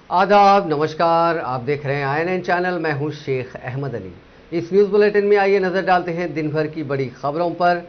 आदाब, नमस्कार। आप देख रहे हैं INN चैनल। मैं हूं शेख अहमद अली। इस न्यूज़ बुलेटिन में आइए नज़र डालते हैं दिन भर की बड़ी खबरों पर।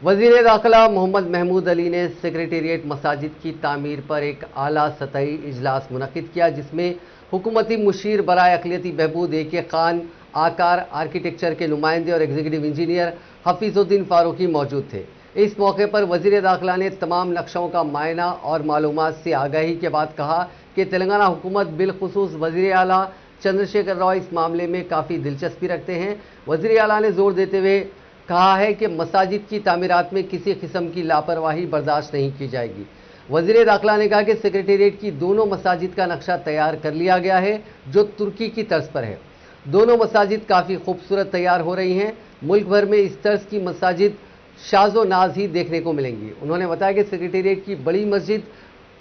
वज़ीर दाखिला मोहम्मद महमूद अली ने सेक्रेटेरिएट मसाजिद की तामीर पर एक आला सतही इजलास मुनक़िद किया, जिसमें हुकूमती मुशीर बराए अक़लियती बहबूद AK खान, आकार आर्किटेक्चर के नुमाइंदे और एग्जीक्यूटिव इंजीनियर हफीज़ुद्दीन फ़ारूकी मौजूद थे। इस मौके पर वज़ीर दाखिला ने तमाम नक्शों का मायना और मालूमात से आगाही के बाद कहा कि तेलंगाना हुकूमत बिलखुसूस वज़ीर आला चंद्रशेखर राव इस मामले में काफ़ी दिलचस्पी रखते हैं। वज़ीर आला ने जोर देते हुए कहा है कि मसाजिद की तामीरात में किसी किस्म की लापरवाही बर्दाश्त नहीं की जाएगी। वज़ीर दाखिला ने कहा कि सेक्रेटेरिएट की दोनों मसाजिद का नक्शा तैयार कर लिया गया है, जो तुर्की की तर्ज पर है। दोनों मसाजिद काफ़ी खूबसूरत तैयार हो रही हैं। मुल्क भर में इस तर्ज की मसाजिद शाज़ो नाज ही देखने को मिलेंगी। उन्होंने बताया कि सेक्रेटेरिएट की बड़ी मस्जिद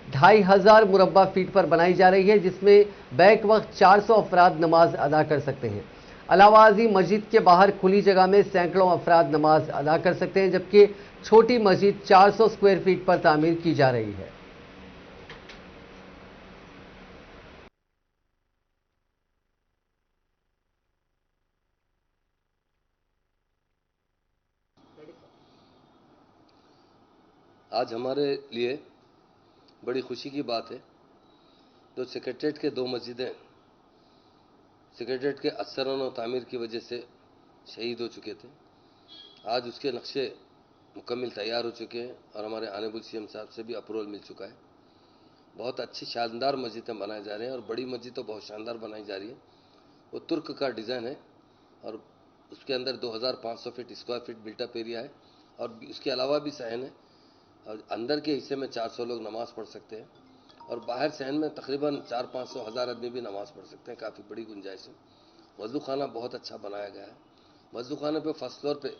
2500 मुरब्बा फीट पर बनाई जा रही है, जिसमें बैक वक्त 400 अफराद नमाज अदा कर सकते हैं। अलावाजी मस्जिद के बाहर खुली जगह में सैकड़ों अफराद नमाज अदा कर सकते हैं, जबकि छोटी मस्जिद 400 स्क्वायर फीट पर तामीर की जा रही है। आज हमारे लिए बड़ी खुशी की बात है, जो सेक्रेटेरिएट के दो मस्जिदें सेक्रेटेरिएट के असराना और तामीर की वजह से शहीद हो चुके थे। आज उसके नक्शे मुकम्मल तैयार हो चुके हैं और हमारे ऑनरेबल CM साहब से भी अप्रूवल मिल चुका है। बहुत अच्छी शानदार मस्जिदें बनाए जा रहे हैं और बड़ी मस्जिद तो बहुत शानदार बनाई जा रही है। वो तुर्क का डिज़ाइन है और उसके अंदर 2500 feet square feet built up area है और उसके अलावा भी सहन है। और अंदर के हिस्से में 400 लोग नमाज़ पढ़ सकते हैं और बाहर सहन में तकरीबन 400-500 हज़ार आदमी भी नमाज़ पढ़ सकते हैं। काफ़ी बड़ी गुंजाइश है। वज़ू खाना बहुत अच्छा बनाया गया है। वज़ू खाने पे फर्स्ट फ्लोर पे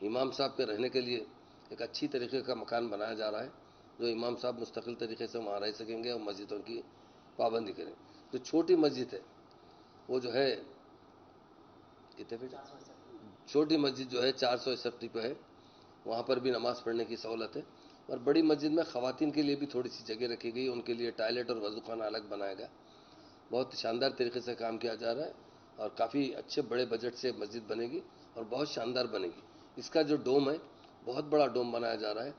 इमाम साहब के रहने के लिए एक अच्छी तरीके का मकान बनाया जा रहा है, जो इमाम साहब मुस्तकिल तरीके से वहाँ रह सकेंगे और मस्जिदों की पाबंदी करें। जो छोटी मस्जिद है वो जो है कितने फीट, छोटी मस्जिद जो है 400 SFT पे है, वहाँ पर भी नमाज़ पढ़ने की सहूलत है। और बड़ी मस्जिद में ख़वातीन के लिए भी थोड़ी सी जगह रखी गई, उनके लिए टॉयलेट और वज़ू खाना अलग बनाया गया। बहुत शानदार तरीके से काम किया जा रहा है और काफ़ी अच्छे बड़े बजट से मस्जिद बनेगी और बहुत शानदार बनेगी। इसका जो डोम है, बहुत बड़ा डोम बनाया जा रहा है।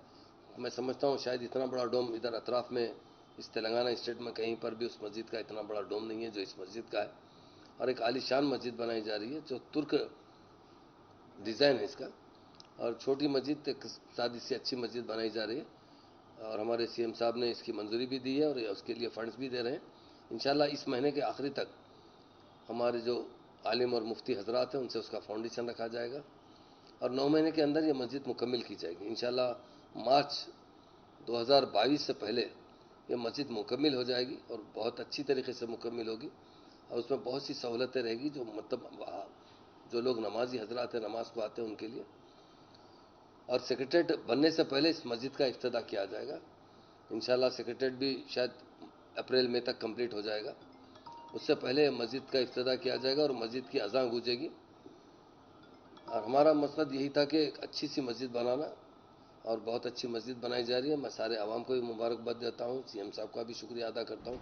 मैं समझता हूँ शायद इतना बड़ा डोम इधर अतराफ़ में इस तेलंगाना स्टेट में कहीं पर भी उस मस्जिद का इतना बड़ा डोम नहीं है जो इस मस्जिद का है। और एक आलीशान मस्जिद बनाई जा रही है जो तुर्क डिज़ाइन है इसका। और छोटी मस्जिद एक सादी से अच्छी मस्जिद बनाई जा रही है और हमारे CM साहब ने इसकी मंजूरी भी दी है और उसके लिए फ़ंड्स भी दे रहे हैं। इंशाल्लाह इस महीने के आखिरी तक हमारे जो आलिम और मुफ्ती हजरात हैं उनसे उसका फाउंडेशन रखा जाएगा और 9 महीने के अंदर ये मस्जिद मुकम्मल की जाएगी। इंशाल्लाह मार्च 2022 से पहले ये मस्जिद मुकम्मल हो जाएगी और बहुत अच्छी तरीके से मुकम्मल होगी और उसमें बहुत सी सहूलतें रहेगी, जो मतलब जो लोग नमाजी हजरात हैं, नमाज को आते हैं, उनके लिए। और सेक्रेटेरिएट बनने से पहले इस मस्जिद का इफ्तिताह किया जाएगा। इंशाल्लाह सेक्रेटेरिएट भी शायद अप्रैल मई तक कंप्लीट हो जाएगा। उससे पहले मस्जिद का इफ्तिताह किया जाएगा और मस्जिद की अज़ान गूंजेगी। और हमारा मकसद यही था कि एक अच्छी सी मस्जिद बनाना और बहुत अच्छी मस्जिद बनाई जा रही है। मैं सारे आवाम को भी मुबारकबाद देता हूँ, CM साहब का भी शुक्रिया अदा करता हूँ।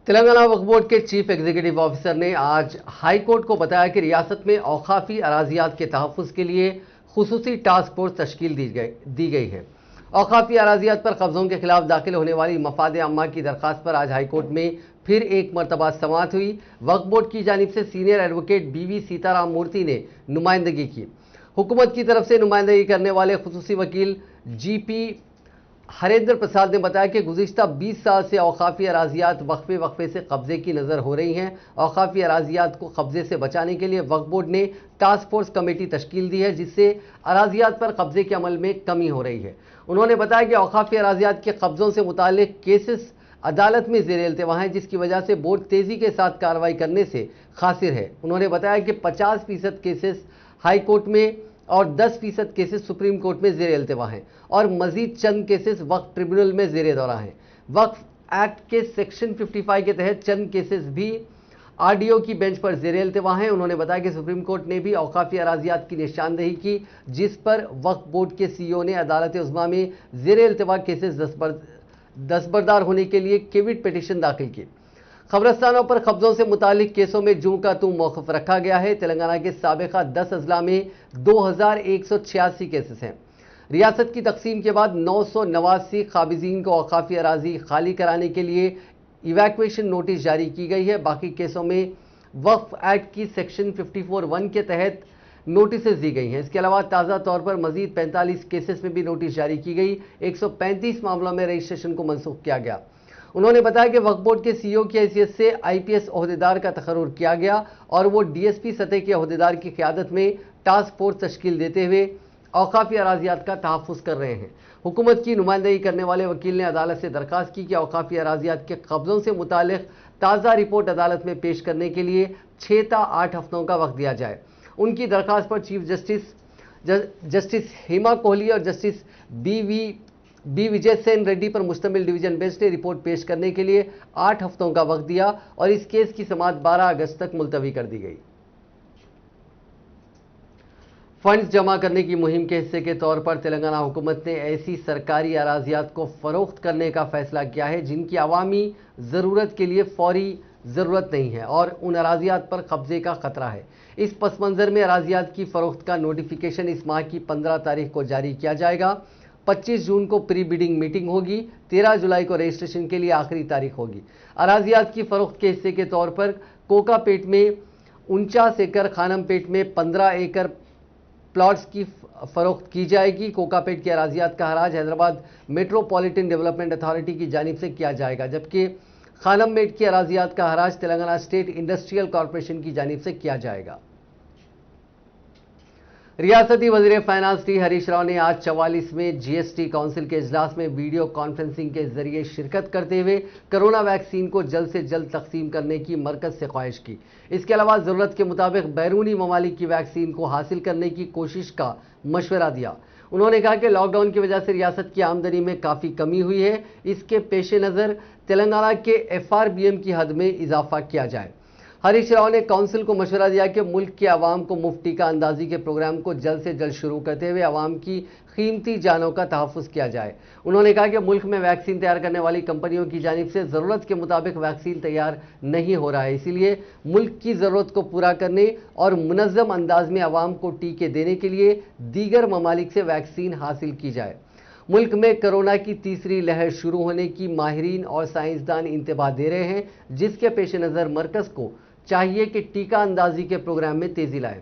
तेलंगाना वक्फ बोर्ड के चीफ एग्जीक्यूटिव ऑफिसर ने आज हाई कोर्ट को बताया कि रियासत में औकाफी अराजियात के तहफ़्फ़ुज़ के लिए खुसूसी टास्क फोर्स तश्कील दी गई है। औकाफी अराजियात पर कब्ज़ों के खिलाफ दाखिल होने वाली मफाद अम्मा की दरख्वास्त पर आज हाई कोर्ट में फिर एक मरतबा समाअत हुई। वक्फ बोर्ड की जानिब से सीनियर एडवोकेट BV सीताराम मूर्ति ने नुमाइंदगी की। हुकूमत की तरफ से नुमाइंदगी करने वाले खुसूसी वकील GP हरेंद्र प्रसाद ने बताया कि गुज़िश्ता 20 साल से औकाफी अराजियात वक्फे वक्फे से कब्जे की नज़र हो रही हैं। औकाफी अराजियात को कब्जे से बचाने के लिए वक्फ बोर्ड ने टास्क फोर्स कमेटी तश्कील दी है, जिससे अराजियात पर कब्जे के अमल में कमी हो रही है। उन्होंने बताया कि औकाफी अराजियात के कब्जों से मुताल्लिक केसेस अदालत में ज़ेर इल्तिवा हैं, जिसकी वजह से बोर्ड तेज़ी के साथ कार्रवाई करने से खासिर है। उन्होंने बताया कि 50% केसेस हाई कोर्ट में और 10% केसेस सुप्रीम कोर्ट में ज़ेर इल्तिवा हैं और मजीद चंद केसेस वक्फ ट्रिब्यूनल में ज़ेर दौरा हैं। वक्फ एक्ट के सेक्शन 55 के तहत चंद केसेस भी RDO की बेंच पर ज़ेर इल्तिवा हैं। उन्होंने बताया कि सुप्रीम कोर्ट ने भी औकाफी अराजियात की निशानदेही की, जिस पर वक्फ बोर्ड के CEO ने अदालत उज़्मा में ज़ेर इल्तिवा केसेस दस्तबरदार होने के लिए केविट पिटीशन दाखिल की। खबरस्तानों पर कब्जों से मुतालिक केसों में जूं का तू मौकूफ रखा गया है। तेलंगाना के साबिका 10 अजला में 2186 केसेस हैं। रियासत की तकसीम के बाद 989 काबिजीन को औकाफी अराजी खाली कराने के लिए इवैक्यूएशन नोटिस जारी की गई है। बाकी केसों में वक्फ एक्ट की सेक्शन 54(1) के तहत नोटिस दी गई हैं। इसके अलावा ताज़ा तौर पर मजीद 45 केसेस में भी नोटिस जारी की गई। 135 मामलों में रजिस्ट्रेशन को मनसूख किया गया। उन्होंने बताया कि वक्फ बोर्ड के सीईओ की हैसियत से आईपीएस ओहदेदार का तकर्रुर किया गया और वो डीएसपी सतह के ओहदेदार की क़यादत में टास्क फोर्स तश्कील देते हुए औकाफी अराजियात का तहफ़्फ़ुज़ कर रहे हैं। हुकूमत की नुमाइंदगी करने वाले वकील ने अदालत से दरख्वास्त की कि औकाफी अराजियात के कब्ज़ों से मुतालिक ताज़ा रिपोर्ट अदालत में पेश करने के लिए 6 से 8 हफ्तों का वक्त दिया जाए। उनकी दरख्वास्त पर चीफ जस्टिस हेमा कोहली और जस्टिस बी विजय सेन रेड्डी पर मुश्तमिल डिवीजन बेंच ने रिपोर्ट पेश करने के लिए 8 हफ्तों का वक्त दिया और इस केस की समाअत 12 अगस्त तक मुलतवी कर दी गई। फंड्स जमा करने की मुहिम के हिस्से के तौर पर तेलंगाना हुकूमत ने ऐसी सरकारी अराजियात को फरोख्त करने का फैसला किया है जिनकी अवामी ज़रूरत के लिए फौरी ज़रूरत नहीं है और उन अराजियात पर कब्जे का खतरा है। इस पस मंज़र में अराजियात की फ़रोख्त का नोटिफिकेशन इस माह की 15 तारीख को जारी किया जाएगा। 25 जून को प्री बिडिंग मीटिंग होगी। 13 जुलाई को रजिस्ट्रेशन के लिए आखिरी तारीख होगी। अराजियात की फ़रोख्त के हिस्से के तौर पर कोकापेट में 49 एकड़, खानमपेट में 15 एकड़ प्लॉट्स की फरोख्त की जाएगी। कोकापेट की अराजियात का हराज हैदराबाद मेट्रोपॉलिटन डेवलपमेंट अथॉरिटी की जानिब से किया जाएगा, जबकि खानमपेट की अराजियात का हराज तेलंगाना स्टेट इंडस्ट्रियल कॉरपोरेशन की जानिब से किया जाएगा। रियासती वजीर फाइनेंस टी हरीश राव ने आज 44वें जीएसटी काउंसिल के इजलास में वीडियो कॉन्फ्रेंसिंग के जरिए शिरकत करते हुए कोरोना वैक्सीन को जल्द से जल्द तकसीम करने की मरकज से ख्वाहिश की। इसके अलावा ज़रूरत के मुताबिक बैरूनी ममालिक की वैक्सीन को हासिल करने की कोशिश का मशवरा दिया। उन्होंने कहा कि लॉकडाउन की वजह से रियासत की आमदनी में काफ़ी कमी हुई है। इसके पेश नज़र तेलंगाना के FRBM की हद में इजाफा किया जाए। हरीश राव ने काउंसिल को मशवरा दिया कि मुल्क के अवाम को मुफ्त टीका अंदाजी के प्रोग्राम को जल्द से जल्द शुरू करते हुए अवाम की कीमती जानों का तहफ़्फ़ुज़ किया जाए। उन्होंने कहा कि मुल्क में वैक्सीन तैयार करने वाली कंपनियों की जानिब से ज़रूरत के मुताबिक वैक्सीन तैयार नहीं हो रहा है, इसीलिए मुल्क की ज़रूरत को पूरा करने और मुनज़्ज़म अंदाज में अवाम को टीके देने के लिए दीगर ममालिक से वैक्सीन हासिल की जाए। मुल्क में कोरोना की तीसरी लहर शुरू होने की माहिरीन और साइंसदान इंतबाह दे रहे हैं, जिसके पेश नज़र मरकज़ को चाहिए कि टीका अंदाजी के प्रोग्राम में तेजी लाए।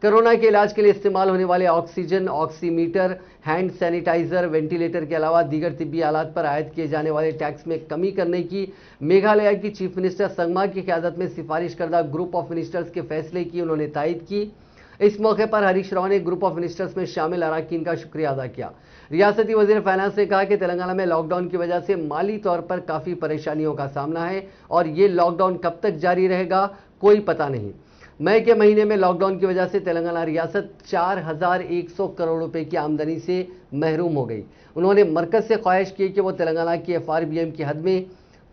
कोरोना के इलाज के लिए इस्तेमाल होने वाले oxygen, oximeter, hand sanitizer, ventilator के अलावा दीगर तिब्बी आलात पर आयद किए जाने वाले टैक्स में कमी करने की मेघालय की चीफ मिनिस्टर संगमा की क़यादत में सिफारिश करदा ग्रुप ऑफ मिनिस्टर्स के फैसले की उन्होंने तायद की। इस मौके पर हरीश राव ने ग्रुप ऑफ मिनिस्टर्स में शामिल अराकीन का शुक्रिया अदा किया। रियासती वजीर फाइनेंस ने कहा कि तेलंगाना में लॉकडाउन की वजह से माली तौर पर काफ़ी परेशानियों का सामना है और ये लॉकडाउन कब तक जारी रहेगा कोई पता नहीं। मई के महीने में लॉकडाउन की वजह से तेलंगाना रियासत 4100 करोड़ रुपए की आमदनी से महरूम हो गई। उन्होंने मरकज से ख्वाहिश की कि वो तेलंगाना की FRBM की हद में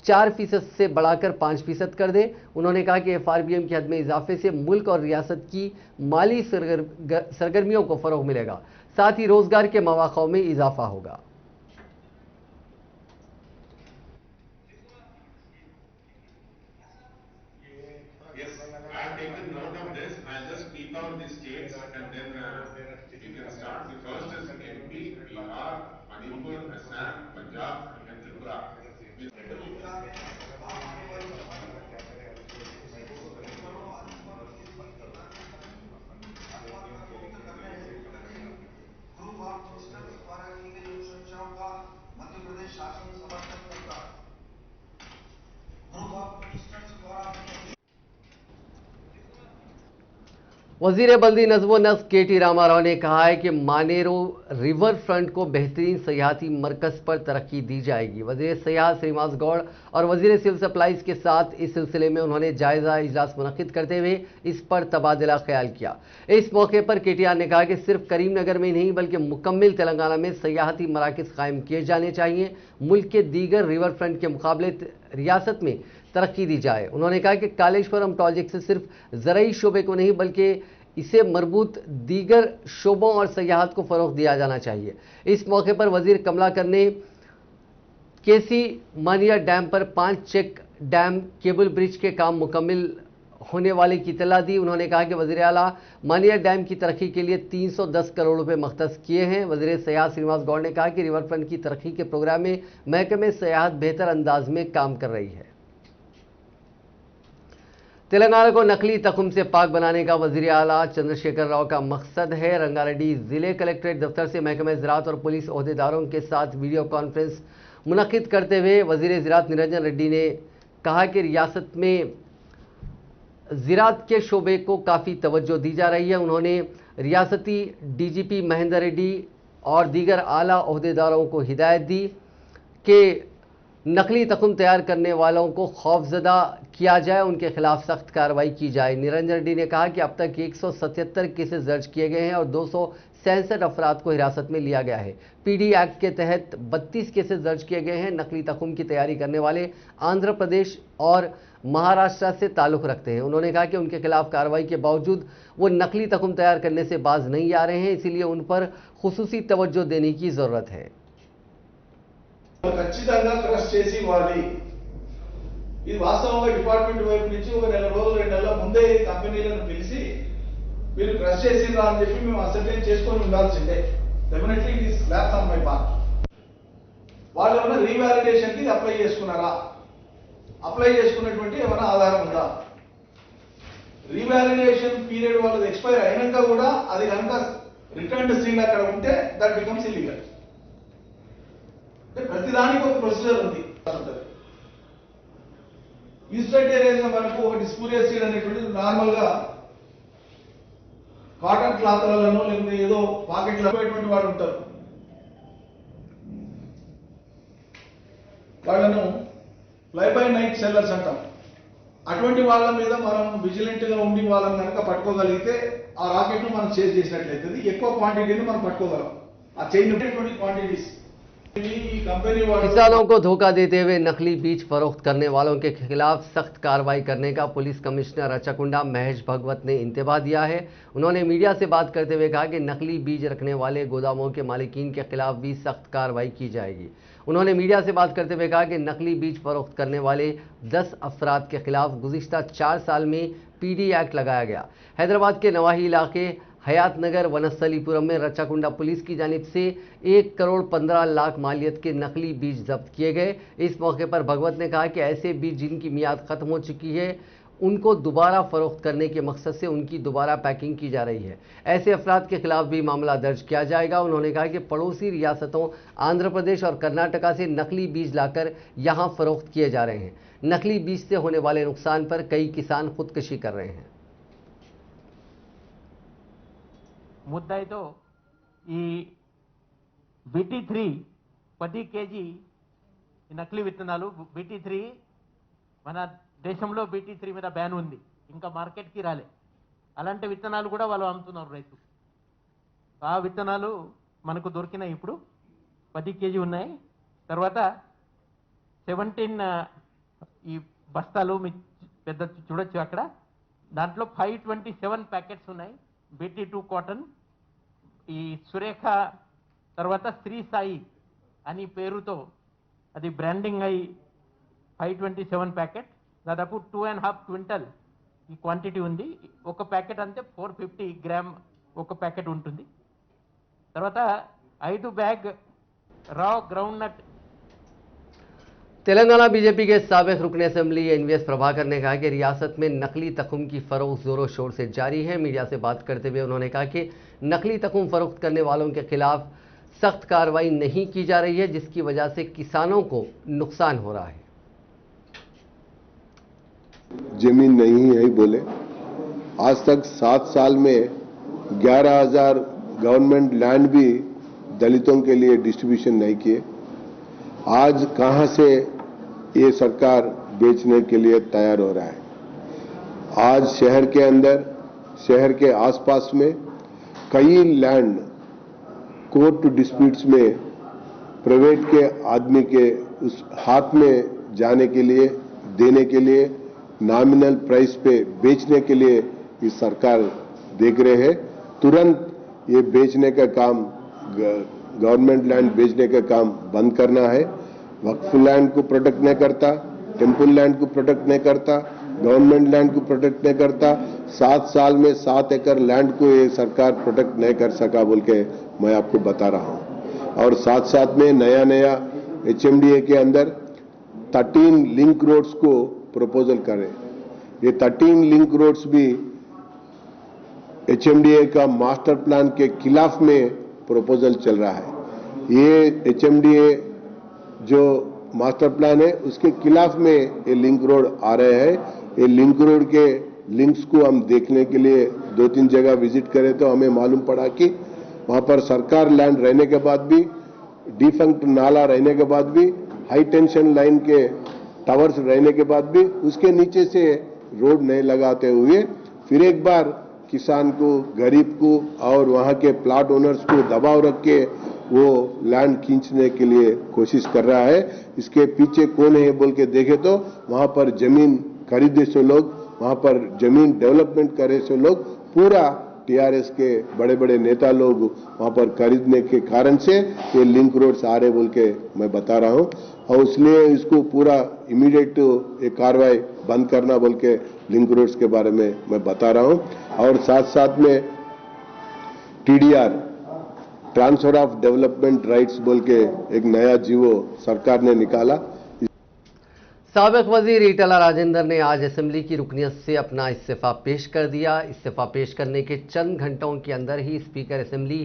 4% से बढ़ाकर 5% कर दें। उन्होंने कहा कि FRBM की हद में इजाफे से मुल्क और रियासत की माली सरगर्मियों को फ़रोग़ मिलेगा, साथ ही रोज़गार के मौक़ों में इजाफा होगा। Yes, I have taken note of this. I'll just speak out the states and then you can start. The first is MP, Bihar, Manipur, Assam, Punjab and Tripura. Group of ministers द्वारा की गई अनुशंसाओं का मध्य प्रदेश शासन समर्थन करता है। Group of ministers द्वारा वजीर बल्दी नज़्म नस्क KT रामाराव ने कहा है कि मानेरो रिवर फ्रंट को बेहतरीन सयाहती मरकज़ पर तरक्की दी जाएगी। वजीर सयाहत श्रीनिवास गौड़ और वजीर सिविल सप्लाईज के साथ इस सिलसिले में उन्होंने जायज़ा इजलास मुनक़िद करते हुए इस पर तबादला ख्याल किया। इस मौके पर KTR ने कहा कि सिर्फ करीमनगर में नहीं बल्कि मुकम्मल तेलंगाना में सयाहती मराकज़ कायम किए जाने चाहिए। मुल्क के दीगर रिवर फ्रंट के मुकाबले रियासत में तरक्की दी जाए। उन्होंने कहा कि कालेश्वरम प्रोजेक्ट से सिर्फ ज़रई शोबे को नहीं बल्कि इसे मरबूत दीगर शोबों और सयाहत को फ़रोग़ दिया जाना चाहिए। इस मौके पर वज़ीर कमलाकर ने केसी मानिया डैम पर 5 चेक डैम केबल ब्रिज के काम मुकम्मल होने वाले की इतला दी। उन्होंने कहा कि वज़ीर आला मानिया डैम की तरक्की के लिए 310 करोड़ रुपए मख्तस किए हैं। वज़ीर सयाहत श्रीनिवास गौड़ ने कहा कि रिवर फ्रंट की तरक्की के प्रोग्राम में महकमे सयाहत बेहतर अंदाज में काम कर रही है। तेलंगाना को नकली तखुम से पाक बनाने का वज़ीर आला चंद्रशेखर राव का मकसद है। रंगारेड्डी जिले कलेक्ट्रेट दफ्तर से महकमे ज़राअत और पुलिस ओहदेदारों के साथ वीडियो कॉन्फ्रेंस मुनक्किद करते हुए वज़ीर ज़राअत निरंजन रेड्डी ने कहा कि रियासत में ज़राअत के शोबे को काफ़ी तवज्जो दी जा रही है। उन्होंने रियासती डीजीपी महेंद्र रेड्डी और दीगर आला ओहदेदारों को हिदायत दी कि नकली तखुम तैयार करने वालों को खौफजदा किया जाए, उनके खिलाफ सख्त कार्रवाई की जाए। निरंजन रेड्डी ने कहा कि अब तक 177 केसेस दर्ज किए गए हैं और 267 अफराद को हिरासत में लिया गया है। पीडी एक्ट के तहत 32 केसेस दर्ज किए गए हैं। नकली तखुम की तैयारी करने वाले आंध्र प्रदेश और महाराष्ट्र से ताल्लुक़ रखते हैं। उन्होंने कहा कि उनके खिलाफ कार्रवाई के बावजूद वो नकली तखुम तैयार करने से बाज नहीं आ रहे हैं, इसीलिए उन पर खुसूसी तवज्जो देने की ज़रूरत है। ఖచ్చితంగా క్రష్ చేసి ఇవ్వాలి। ఇది వాస్తవంగా డిపార్ట్మెంట్ వైపు నుంచి ఒక నెల రోజులు 2 నెలల ముందే కంపెనీలను పిలిచి మీరు క్రష్ చేసిరా అని చెప్పి మేము అసెంబ్లీ చేసుకొని ఉండాల్సిందే। Definitely it is lapse on my part. వాళ్ళు ఏమైనా రీవాలిడేషన్ కి అప్లై చేసుకున్నారా? అప్లై చేసుకున్నటువంటి ఏమైనా ఆధారం ఉందా? రీవాలిడేషన్ పీరియడ్ వాళ్ళది ఎక్స్పైర్ అయినాక కూడా అది కనుక రిటర్న్ సీల్ అక్కడ ఉంటే దట్ బికమ్స్ ఇల్లీగల్। ప్రతిదానికి ఒక ప్రొసీజర్ ఉంది। ఇన్స్పెక్ట్ ఏరియాలో మనకు ఒకటి స్పూరియస్ సీడ్ అనేటువంటిది నార్మల్ గా కాటన్ క్లాత్లలో లేకపోతే ఏదో పాకెట్లో అటువంటి వాడు ఉంటారు, వాళ్ళను ఫ్లై బై నైట్ సెల్లర్స్ అంటాం। అటువంటి వాళ్ళ మీద మనం విజిలెంట్ గా ఉండి వాళ్ళని కనుక పట్టుకోగలిగితే ఆ రాకెట్ ను మనం చేజ్ చేసినట్లయితే ఎక్కువ క్వాంటిటీని మనం పట్టుకోగలం। ఆ చైన్ ఉండేటువంటి క్వాంటిటీస్ किसानों को धोखा देते हुए नकली बीज फरोख्त करने वालों के खिलाफ सख्त कार्रवाई करने का पुलिस कमिश्नर रचाकुंडा महेश भगवत ने इंतबाह दिया है। उन्होंने मीडिया से बात करते हुए कहा कि नकली बीज रखने वाले गोदामों के मालिकीन के खिलाफ भी सख्त कार्रवाई की जाएगी। उन्होंने मीडिया से बात करते हुए कहा कि नकली बीज फरोख्त करने वाले 10 अफराद के खिलाफ गुज़िश्ता 4 साल में पीडी एक्ट लगाया गया। हैदराबाद के नवाही इलाके हयात नगर वनस्थलीपुरम में रचाकुंडा पुलिस की जानिब से 1 करोड़ 15 लाख मालियत के नकली बीज जब्त किए गए। इस मौके पर भगवत ने कहा कि ऐसे बीज जिनकी मियाद ख़त्म हो चुकी है उनको दोबारा फरोख्त करने के मकसद से उनकी दोबारा पैकिंग की जा रही है। ऐसे अफराद के खिलाफ भी मामला दर्ज किया जाएगा। उन्होंने कहा कि पड़ोसी रियासतों आंध्र प्रदेश और कर्नाटका से नकली बीज लाकर यहाँ फरोख्त किए जा रहे हैं। नकली बीज से होने वाले नुकसान पर कई किसान खुदकशी कर रहे हैं। ముద్దాయితో ఈ BT3 10 కేజీ నకిలీ విత్తనాలు BT3 మన దేశంలో BT3 మీద బ్యాన్ ఉంది, ఇంకా మార్కెట్కి రాలే। అలాంటి విత్తనాలు కూడా వాళ్ళు అమ్ముతున్నారు రైతు। ఆ విత్తనాలు మనకు దొరికినాయి, ఇప్పుడు 10 కేజీ ఉన్నాయి। తర్వాత 17 ఈ బస్తాలు పెద్ద చూడొచ్చు అక్కడ, దాంట్లో 527 ప్యాకెట్స్ ఉన్నాయి BT2 కాటన్। ఈ సురేఖ తర్వాత శ్రీ సాయి అని పేరుతో అది బ్రాండింగ్ అయి 527 ప్యాకెట్, దాదాపు 2.5 క్వింటల్ ఈ క్వాంటిటీ ఉంది। ఒక ప్యాకెట్ అంటే 450 గ్రామ్ ఒక ప్యాకెట్ ఉంటుంది। తర్వాత 5 బ్యాగ్ రా గ్రౌండ్ నట్। तेलंगाना बीजेपी के साबिक रुकन असेंबली एनवीएस प्रभाकर ने कहा कि रियासत में नकली तखुम की फरोख्त जोरों शोर से जारी है। मीडिया से बात करते हुए उन्होंने कहा कि नकली तखुम फरोख्त करने वालों के खिलाफ सख्त कार्रवाई नहीं की जा रही है, जिसकी वजह से किसानों को नुकसान हो रहा है। जमीन नहीं है बोले, आज तक 7 साल में 11,000 गवर्नमेंट लैंड भी दलितों के लिए डिस्ट्रीब्यूशन नहीं किए। आज कहां से ये सरकार बेचने के लिए तैयार हो रहा है? आज शहर के अंदर, शहर के आसपास में कई लैंड कोर्ट डिस्प्यूट्स में प्राइवेट के आदमी के उस हाथ में जाने के लिए, देने के लिए, नॉमिनल प्राइस पे बेचने के लिए ये सरकार देख रहे हैं। तुरंत ये बेचने का काम, गवर्नमेंट लैंड बेचने का काम बंद करना है। वक्फ लैंड को प्रोटेक्ट नहीं करता, टेम्पल लैंड को प्रोटेक्ट नहीं करता, गवर्नमेंट लैंड को प्रोटेक्ट नहीं करता। 7 साल में 7 एकड़ लैंड को ये सरकार प्रोटेक्ट नहीं कर सका बोल के मैं आपको बता रहा हूं। और साथ साथ में नया नया HMDA के अंदर 13 लिंक रोड्स को प्रपोजल करें। ये 13 लिंक रोड्स भी HMDA का मास्टर प्लान के खिलाफ में प्रपोजल चल रहा है। ये HMDA जो मास्टर प्लान है उसके खिलाफ में ये लिंक रोड आ रहे हैं। ये लिंक रोड के लिंक्स को हम देखने के लिए 2-3 जगह विजिट करें तो हमें मालूम पड़ा कि वहां पर सरकार लैंड रहने के बाद भी, डिफंक्ट नाला रहने के बाद भी, हाई टेंशन लाइन के टावर्स रहने के बाद भी उसके नीचे से रोड नहीं लगाते हुए फिर एक बार किसान को, गरीब को और वहां के प्लाट ओनर्स को दबाव रख के वो लैंड खींचने के लिए कोशिश कर रहा है। इसके पीछे कौन है बोल के देखे तो वहां पर जमीन खरीदे से लोग, वहां पर जमीन डेवलपमेंट करे से लोग, पूरा TRS के बड़े बड़े नेता लोग वहां पर खरीदने के कारण से ये लिंक रोड्स आ रहे बोल के मैं बता रहा हूं। और इसलिए इसको पूरा इमीडिएट ये कार्रवाई बंद करना बोल के लिंक रोड्स के बारे में मैं बता रहा हूं। और साथ साथ में TDR, transfer of development rights बोल के एक नया जीवो सरकार ने निकाला। साबिक वजीर ईटला राजेंद्र ने आज असेंबली की रुकनियत से अपना इस्तीफा पेश कर दिया। इस्तीफा पेश करने के चंद घंटों के अंदर ही स्पीकर असेंबली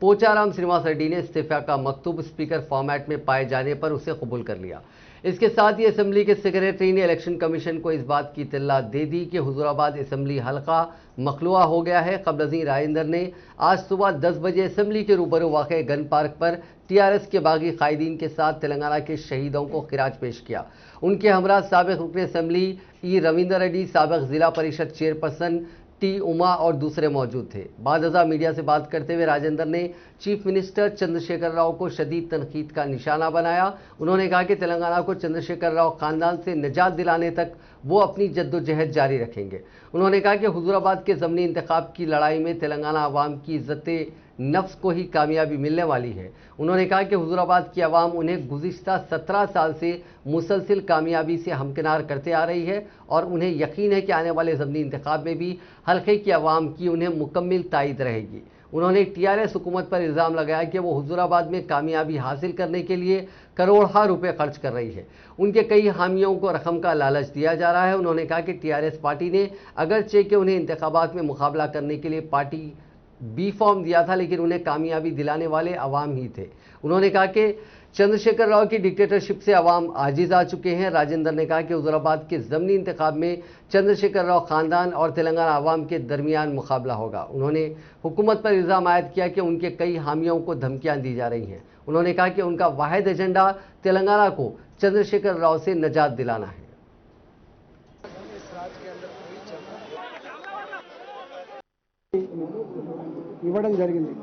पोचाराम श्रीनिवास रेड्डी ने इस्तीफा का मकतूब स्पीकर फॉर्मेट में पाए जाने पर उसे कबूल कर लिया। इसके साथ ही असेंबली के सेक्रेटरी ने इलेक्शन कमीशन को इस बात की इत्तला दे दी कि हुजूराबाद असेंबली हल्का मखलूआ हो गया है। कबल अज़ीं राजेंद्र ने आज सुबह 10 बजे असेंबली के रूबरू वाक़े गन पार्क पर TRS के बागी कायदीन के साथ तेलंगाना के शहीदों को खिराज पेश किया। उनके हमरा साबिक रुकन असेंबली E रविंदर रेड्डी, साबिक जिला परिषद चेयरपर्सन T उमा और दूसरे मौजूद थे। बादअज़ा मीडिया से बात करते हुए राजेंद्र ने चीफ मिनिस्टर चंद्रशेखर राव को शदीद तनकीद का निशाना बनाया। उन्होंने कहा कि तेलंगाना को चंद्रशेखर राव खानदान से निजात दिलाने तक वो अपनी जद्दोजहद जारी रखेंगे। उन्होंने कहा कि हुजूराबाद के ज़मनी इंतखाब की लड़ाई में तेलंगाना अवाम की इज्जत नफ्स को ही कामयाबी मिलने वाली है। उन्होंने कहा कि हुजूराबाद की आवाम उन्हें गुज़िश्ता 17 साल से मुसलसिल कामयाबी से हमकिनार करते आ रही है और उन्हें यकीन है कि आने वाले ज़मनी इंतखाब में भी हल्के की आवाम की उन्हें मुकम्मल तायद रहेगी। उन्होंने TRS हुकूमत पर इल्ज़ाम लगाया कि वो हुजूराबाद में कामयाबी हासिल करने के लिए करोड़ों रुपए खर्च कर रही है। उनके कई हामियों को रकम का लालच दिया जा रहा है। उन्होंने कहा कि TRS पार्टी ने अगरचे कि उन्हें इंतखाबात में मुकाबला करने के लिए पार्टी B फॉर्म दिया था, लेकिन उन्हें कामयाबी दिलाने वाले अवाम ही थे। उन्होंने कहा कि चंद्रशेखर राव की डिक्टेटरशिप से अवाम आजिज आ चुके हैं। राजेंद्र ने कहा कि हुजूराबाद के ज़मनी इंतखाब में चंद्रशेखर राव खानदान और तेलंगाना अवाम के दरमियान मुकाबला होगा। उन्होंने हुकूमत पर इल्ज़ाम आयद किया कि उनके कई हामियों को धमकियां दी जा रही हैं। उन्होंने कहा कि उनका वाहिद एजेंडा तेलंगाना को चंद्रशेखर राव से निजात दिलाना है। ఇవ్వడం జరిగింది।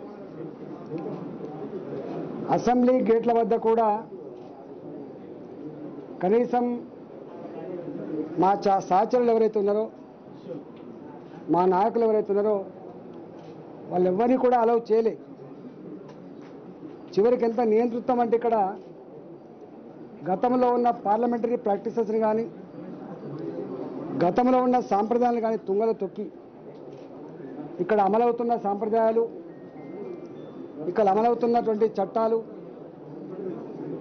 అసెంబ్లీ గేట్ల వద్ద కూడా కనీసం మా సహచరులు ఎవరైతే ఉన్నారో, మా నాయకులు ఎవరైతే ఉన్నారో వాళ్ళెవ్వరిని కూడా అలౌ చేయలే। చివరికి ఎంత నియంతృత్వం అంటే ఇక్కడ గతంలో ఉన్న పార్లమెంటరీ ప్రాక్టీసెస్ని కానీ గతంలో ఉన్న సాంప్రదాయాలను కానీ తుంగలో తొక్కి ఇక్కడ అమలవుతున్న సాంప్రదాయాలు, ఇక్కడ అమలవుతున్నటువంటి చట్టాలు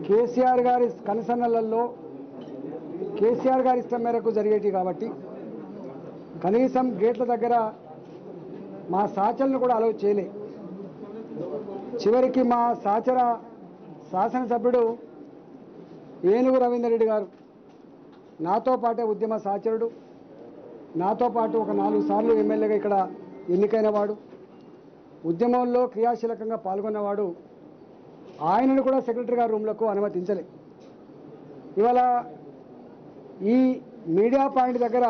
కేసీఆర్ గారి కనుసన్నలలో కేసీఆర్ గారి ఇష్టం మేరకు జరిగేవి కాబట్టి కనీసం గేట్ల దగ్గర మా సహచరులను కూడా అలౌ చేయలే। చివరికి మా సహచర శాసనసభ్యుడు ఏనుగు రవీందర్ రెడ్డి గారు నాతో పాటే ఉద్యమ సహచరుడు, నాతో పాటు ఒక 4 సార్లు ఎమ్మెల్యేగా ఇక్కడ ఎన్నికైన వాడు, ఉద్యమంలో క్రియాశీలకంగా పాల్గొన్నవాడు, ఆయనను కూడా సెక్రటరీ గారి రూమ్లకు అనుమతించలే। ఇవాళ ఈ మీడియా పాయింట్ దగ్గర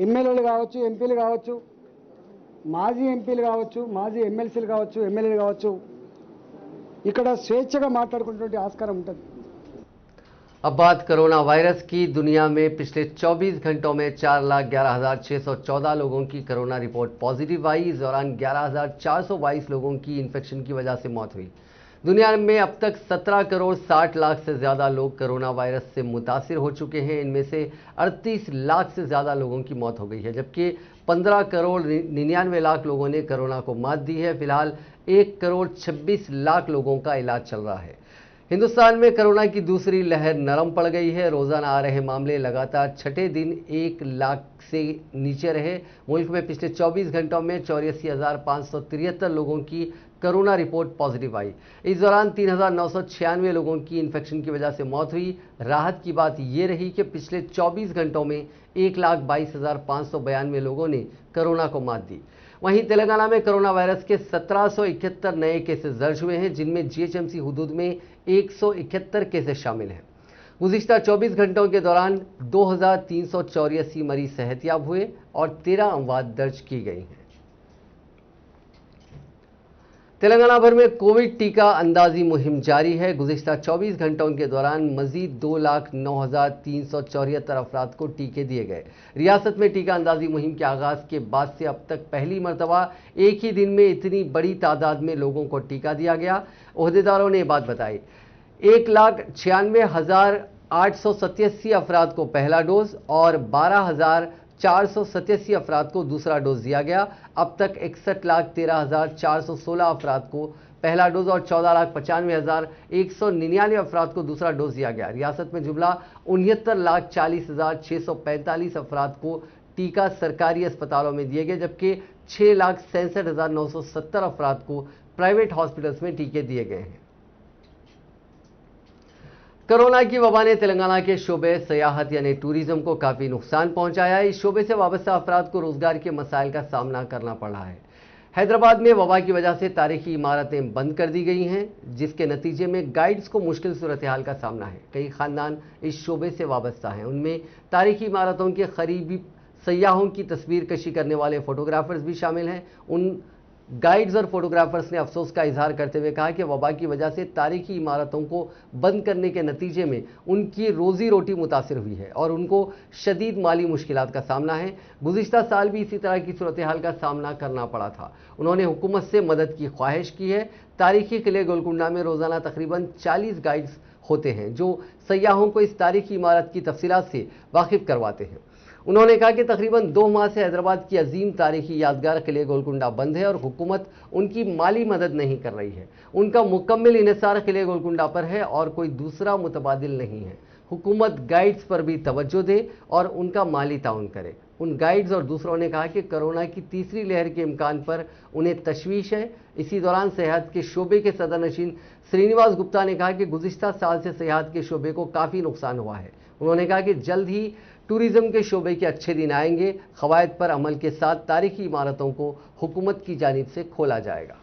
ఎమ్మెల్యేలు కావచ్చు, ఎంపీలు కావచ్చు, మాజీ ఎంపీలు కావచ్చు, మాజీ ఎమ్మెల్సీలు కావచ్చు, ఎమ్మెల్యేలు కావచ్చు, ఇక్కడ స్వేచ్ఛగా మాట్లాడుకునేటువంటి ఆస్కారం ఉంటుంది। अब बात कोरोना वायरस की। दुनिया में पिछले 24 घंटों में 4,11,614 लोगों की कोरोना रिपोर्ट पॉजिटिव आई। इस दौरान 11,422 लोगों की इन्फेक्शन की वजह से मौत हुई। दुनिया में अब तक 17 करोड़ 60 लाख से ज़्यादा लोग कोरोना वायरस से मुतासिर हो चुके हैं। इनमें से 38 लाख से ज़्यादा लोगों की मौत हो गई है, जबकि 15 करोड़ 99 लाख लोगों ने कोरोना को मात दी है। फिलहाल 1 करोड़ 26 लाख लोगों का इलाज चल रहा है। हिंदुस्तान में कोरोना की दूसरी लहर नरम पड़ गई है। रोजाना आ रहे मामले लगातार छठे दिन 1 लाख से नीचे रहे। मुल्क में पिछले 24 घंटों में 84,573 लोगों की कोरोना रिपोर्ट पॉजिटिव आई। इस दौरान 3,996 लोगों की इन्फेक्शन की वजह से मौत हुई। राहत की बात यह रही कि पिछले 24 घंटों में 1,22,592 लोगों ने कोरोना को मात दी। वहीं तेलंगाना में कोरोना वायरस के 1771 नए केसेस दर्ज हुए हैं, जिनमें जीएचएमसी हुदूद में 171 केसेस शामिल हैं। गुज़िश्ता 24 घंटों के दौरान 2,384 मरीज सेहतयाब हुए और 13 अमवात दर्ज की गई हैं। तेलंगाना भर में कोविड टीका अंदाजी मुहिम जारी है। गुज़िश्ता 24 घंटों के दौरान मजीद 2,09,374 अफराद को टीके दिए गए। रियासत में टीका अंदाजी मुहिम के आगाज के बाद से अब तक पहली मरतबा एक ही दिन में इतनी बड़ी तादाद में लोगों को टीका दिया गया। ओहदेदारों ने ये बात बताई। 1,96,887 अफराद को पहला डोज और 12,487 अफराद को दूसरा डोज दिया गया। अब तक 61,13,416 अफराद को पहला डोज और 14,95,199 अफराद को दूसरा डोज दिया गया। रियासत में जुमला 69,40,645 अफराद को टीका सरकारी अस्पतालों में दिए गए, जबकि 6,67,970 अफराद को प्राइवेट हॉस्पिटल्स में टीके दिए गए हैं। कोरोना की वबा ने तेलंगाना के शोबे सयाहत यानी टूरिज्म को काफ़ी नुकसान पहुंचाया है। इस शोबे से वाबस्ता अफराद को रोजगार के मसाइल का सामना करना पड़ रहा है। हैदराबाद में वबा की वजह से तारीखी इमारतें बंद कर दी गई हैं, जिसके नतीजे में गाइड्स को मुश्किल सूरत हाल का सामना है। कई खानदान इस शोबे से वाबस्ता हैं। उनमें तारीखी इमारतों के करीबी सयाहों की तस्वीर कशी करने वाले फोटोग्राफर्स भी शामिल हैं। उन गाइड्स और फोटोग्राफर्स ने अफसोस का इजहार करते हुए कहा कि वबा की वजह से तारीखी इमारतों को बंद करने के नतीजे में उनकी रोजी रोटी मुतासिर हुई है और उनको शदीद माली मुश्किलात का सामना है। गुज़िश्ता साल भी इसी तरह की सूरत हाल का सामना करना पड़ा था। उन्होंने हुकूमत से मदद की ख्वाहिश की है। तारीखी किले गोलकुंडा में रोजाना तकरीबन 40 गाइड्स होते हैं जो सयाहों को इस तारीखी इमारत की तफसीलात से वाकिफ करवाते हैं। उन्होंने कहा कि तकरीबन 2 माह से हैदराबाद की अजीम तारीखी यादगार किले गोलकुंडा बंद है और हुकूमत उनकी माली मदद नहीं कर रही है। उनका मुकम्मल इन्हिसार किले गोलकुंडा पर है और कोई दूसरा मुतबादिल नहीं है। हुकूमत गाइड्स पर भी तवज्जो दे और उनका माली ताउन करे। उन गाइड्स और दूसरों ने कहा कि कोरोना की तीसरी लहर के इम्कान पर उन्हें तशवीश है। इसी दौरान सेहत के शोबे के सदरनशीन श्रीनिवास गुप्ता ने कहा कि गुज़िश्ता साल से सेहत के शोबे को काफ़ी नुकसान हुआ है। उन्होंने कहा कि जल्द ही टूरिज्म के शोबे के अच्छे दिन आएंगे। क़वायद पर अमल के साथ तारीखी इमारतों को हुकूमत की जानिब से खोला जाएगा।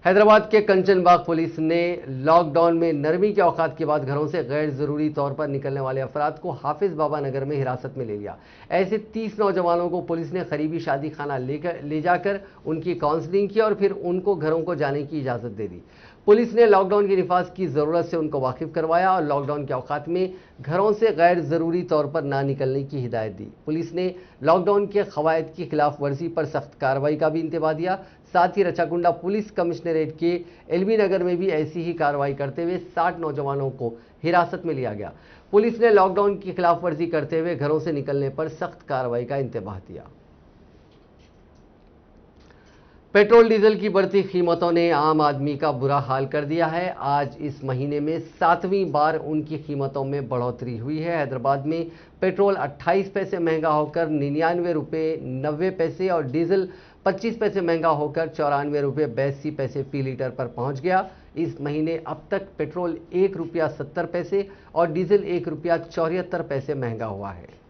हैदराबाद के कंचनबाग पुलिस ने लॉकडाउन में नरमी के औकात के बाद घरों से गैर ज़रूरी तौर पर निकलने वाले अफराद को हाफिज बाबा नगर में हिरासत में ले लिया। ऐसे 30 नौजवानों को पुलिस ने करीबी शादी खाना ले जाकर उनकी काउंसलिंग की और फिर उनको घरों को जाने की इजाज़त दे दी। पुलिस ने लॉकडाउन की नफाज की ज़रूरत से उनको वाकिफ करवाया और लॉकडाउन के औकात में घरों से गैर ज़रूरी तौर पर ना निकलने की हिदायत दी। पुलिस ने लॉकडाउन के क़वायद की खिलाफ वर्जी पर सख्त कार्रवाई का भी इंतबाह दिया। साथ ही रचाकुंडा पुलिस कमिश्नरेट के एलबी नगर में भी ऐसी ही कार्रवाई करते हुए 60 नौजवानों को हिरासत में लिया गया। पुलिस ने लॉकडाउन की खिलाफ वर्जी करते हुए घरों से निकलने पर सख्त कार्रवाई का इंतबाह दिया। पेट्रोल डीजल की बढ़ती कीमतों ने आम आदमी का बुरा हाल कर दिया है। आज इस महीने में 7वीं बार उनकी कीमतों में बढ़ोतरी हुई है। हैदराबाद में पेट्रोल 28 पैसे महंगा होकर 99 रुपये 90 पैसे और डीजल 25 पैसे महंगा होकर 94 रुपये 82 पैसे फी लीटर पर पहुंच गया। इस महीने अब तक पेट्रोल 1 रुपया 70 पैसे और डीजल 1 रुपया 74 पैसे महंगा हुआ है।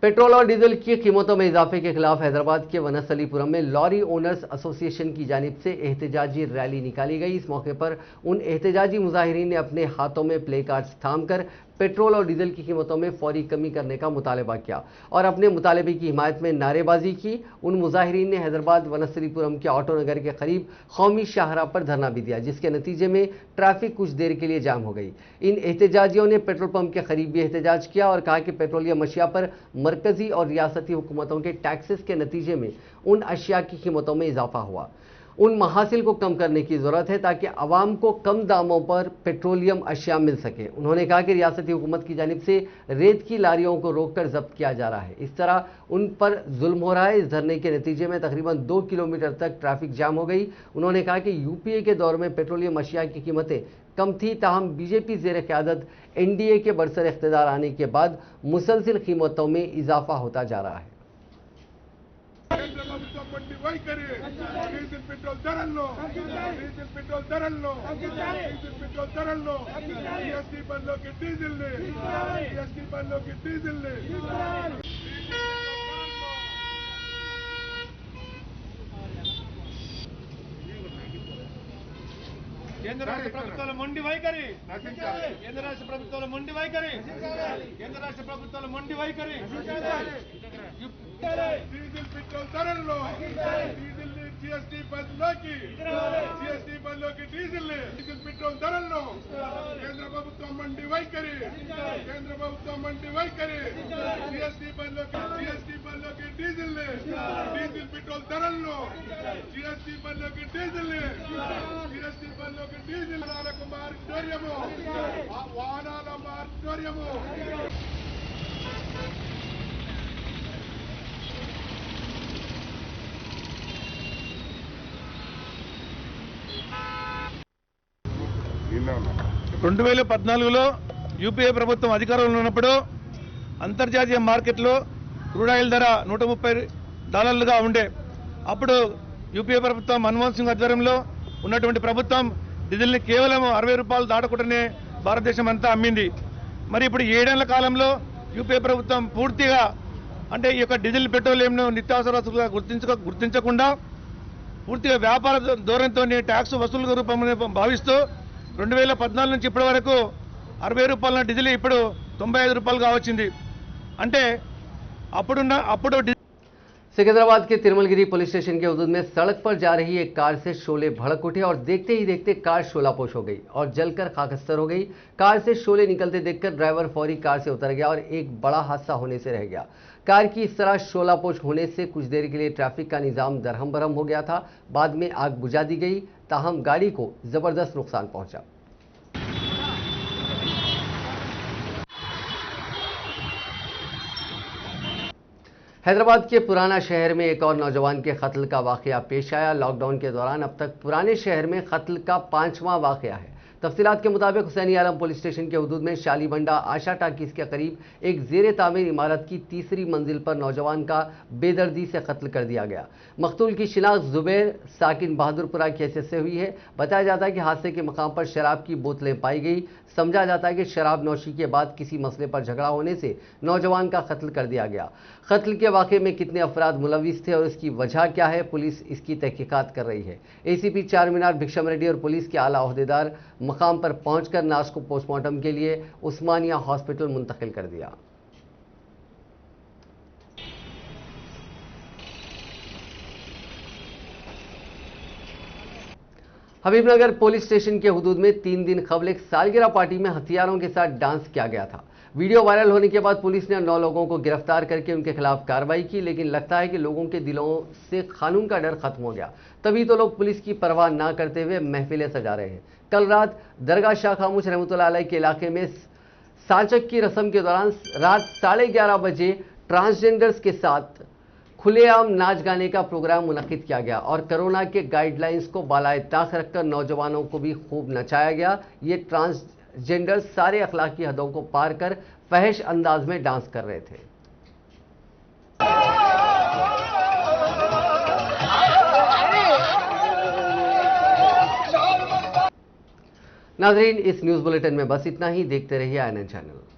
पेट्रोल और डीजल की कीमतों में इजाफे के खिलाफ हैदराबाद के वनस्थलीपुरम में लॉरी ओनर्स एसोसिएशन की जानिब से एहतजाजी रैली निकाली गई। इस मौके पर उन एहतजाजी मुजाहिरीन ने अपने हाथों में प्ले कार्ड्स थामकर पेट्रोल और डीजल की कीमतों में फौरी कमी करने का मुतालबा किया और अपने मुतालबे की हिमायत में नारेबाजी की। उन मुजाहिरीन ने हैदराबाद वनस्थलीपुरम के ऑटो नगर के करीब कौमी शाहराह पर धरना भी दिया, जिसके नतीजे में ट्रैफिक कुछ देर के लिए जाम हो गई। इन एहतजाजियों ने पेट्रोल पंप के करीब भी एहतजाज किया और कहा कि पेट्रोलियम अशिया पर मरकजी और रियासती हुकूमतों के टैक्सेस के नतीजे में उन अशिया की कीमतों में इजाफा हुआ। उन महासिल को कम करने की जरूरत है ताकि आवाम को कम दामों पर पेट्रोलियम अशिया मिल सके। उन्होंने कहा कि रियासती हुकूमत की जानिब से रेत की लारियों को रोककर जब्त किया जा रहा है, इस तरह उन पर जुल्म हो रहा है। इस धरने के नतीजे में तकरीबन 2 किलोमीटर तक ट्रैफिक जाम हो गई। उन्होंने कहा कि यूपीए के दौर में पेट्रोलियम अशिया की कीमतें कम थी, ताहम बीजेपी ज़ेर क़यादत एनडीए के बरसर इख्तिदार आने के बाद मुसलसिल कीमतों में इजाफा होता जा रहा है। కేంద్ర రాష్ట్ర ప్రభుత్వాల మొండి వైఖరి కేంద్ర రాష్ట్ర ప్రభుత్వాల మొండి వైఖరి కేంద్ర రాష్ట్ర ప్రభుత్వాల మొండి వైఖరి డీజిల్ పెట్రోల్ ధరల్లో డీజిల్ జీఎస్టీ బదులోకి డీజిల్ పెట్రోల్ ధరల్లో కేంద్ర ప్రభుత్వం మొండి వైఖరి కేంద్ర ప్రభుత్వం మొండి వైఖరి జీఎస్టీ బదులోకి డీజిల్ పెట్రోల్ ధరల్లో జీఎస్టీ బదులోకి డీజిల్ డీజిల్ వాహనాలకు మారిటోరియము వాహనాల మారిటోరియము రెండు 2014లో యూపీఏ ప్రభుత్వం అధికారంలో ఉన్నప్పుడు అంతర్జాతీయ మార్కెట్లో క్రూడ్ ఆయిల్ ధర $130గా ఉండే. అప్పుడు యూపీఏ ప్రభుత్వం మన్మోహన్ సింగ్ ఆధ్వర్యంలో ఉన్నటువంటి ప్రభుత్వం డీజిల్ని కేవలం ₹60 దాటకుండానే భారతదేశం అంతా అమ్మింది. మరి ఇప్పుడు 7 ఏళ్ల కాలంలో యూపీఏ ప్రభుత్వం పూర్తిగా అంటే ఈ యొక్క డీజిల్ పెట్రోలియంను నిత్యావసర వస్తువులుగా గుర్తించకుండా పూర్తిగా వ్యాపార ధోరణితో ట్యాక్స్ వసూలు రూపంలో భావిస్తూ 2014 నుంచి ఇప్పటి వరకు ₹60 డీజిల్ ఇప్పుడు ₹95గా వచ్చింది. అంటే అప్పుడు सिकंदराबाद के तिरुमलगिरी पुलिस स्टेशन के हदूद में सड़क पर जा रही एक कार से शोले भड़क उठे और देखते ही देखते कार शोलापोश हो गई और जलकर खाकस्तर हो गई। कार से शोले निकलते देखकर ड्राइवर फौरी कार से उतर गया और एक बड़ा हादसा होने से रह गया। कार की इस तरह शोलापोश होने से कुछ देर के लिए ट्रैफिक का निजाम दरहम बरहम हो गया था। बाद में आग बुझा दी गई, ताहम गाड़ी को जबरदस्त नुकसान पहुंचा। हैदराबाद के पुराना शहर में एक और नौजवान के कत्ल का वाकया पेश आया। लॉकडाउन के दौरान अब तक पुराने शहर में कत्ल का 5वां वाकया है। तफसीलात के मुताबिक हुसैनी आलम पुलिस स्टेशन के हदूद में शालीबंडा आशा टाकीज के करीब एक जेर तामीर इमारत की 3री मंजिल पर नौजवान का बेदर्दी से कत्ल कर दिया गया। मकतूल की शिनाख्त जुबैर साकिन बहादुरपुरा की हैसियत से हुई है। बताया जाता है कि हादसे के मकाम पर शराब की बोतलें पाई गई। समझा जाता है कि शराब नौशी के बाद किसी मसले पर झगड़ा होने से नौजवान का कत्ल कर दिया गया। कत्ल के वाक़े में कितने अफराद मुलविस थे और इसकी वजह क्या है, पुलिस इसकी तहकीकात कर रही है। एसीपी चारमीनार भिक्षम रेड्डी और पुलिस के आला ओहदेदार मकाम पर पहुंचकर नाश को पोस्टमार्टम के लिए उस्मानिया हॉस्पिटल मुंतकिल कर दिया। हबीबनगर पुलिस स्टेशन के हुदूद में 3 दिन कबल एक सालगिरह पार्टी में हथियारों के साथ डांस किया गया था। वीडियो वायरल होने के बाद पुलिस ने 9 लोगों को गिरफ्तार करके उनके खिलाफ कार्रवाई की, लेकिन लगता है कि लोगों के दिलों से कानून का डर खत्म हो गया। तभी तो लोग पुलिस की परवाह ना करते हुए महफिलें सजा रहे हैं। कल रात दरगाह शाह खामोश रहमतुल्लाह अलैह के इलाके में सांचक की रस्म के दौरान रात 11:30 बजे ट्रांसजेंडर्स के साथ खुलेआम नाच गाने का प्रोग्राम मुनक्किद किया गया और कोरोना के गाइडलाइंस को बालाए ताक रखकर नौजवानों को भी खूब नचाया गया। ये ट्रांसजेंडर्स सारे अखलाकी हदों को पार कर फहश अंदाज में डांस कर रहे थे। नाजरीन, इस न्यूज़ बुलेटिन में बस इतना ही। देखते रहिए INN चैनल।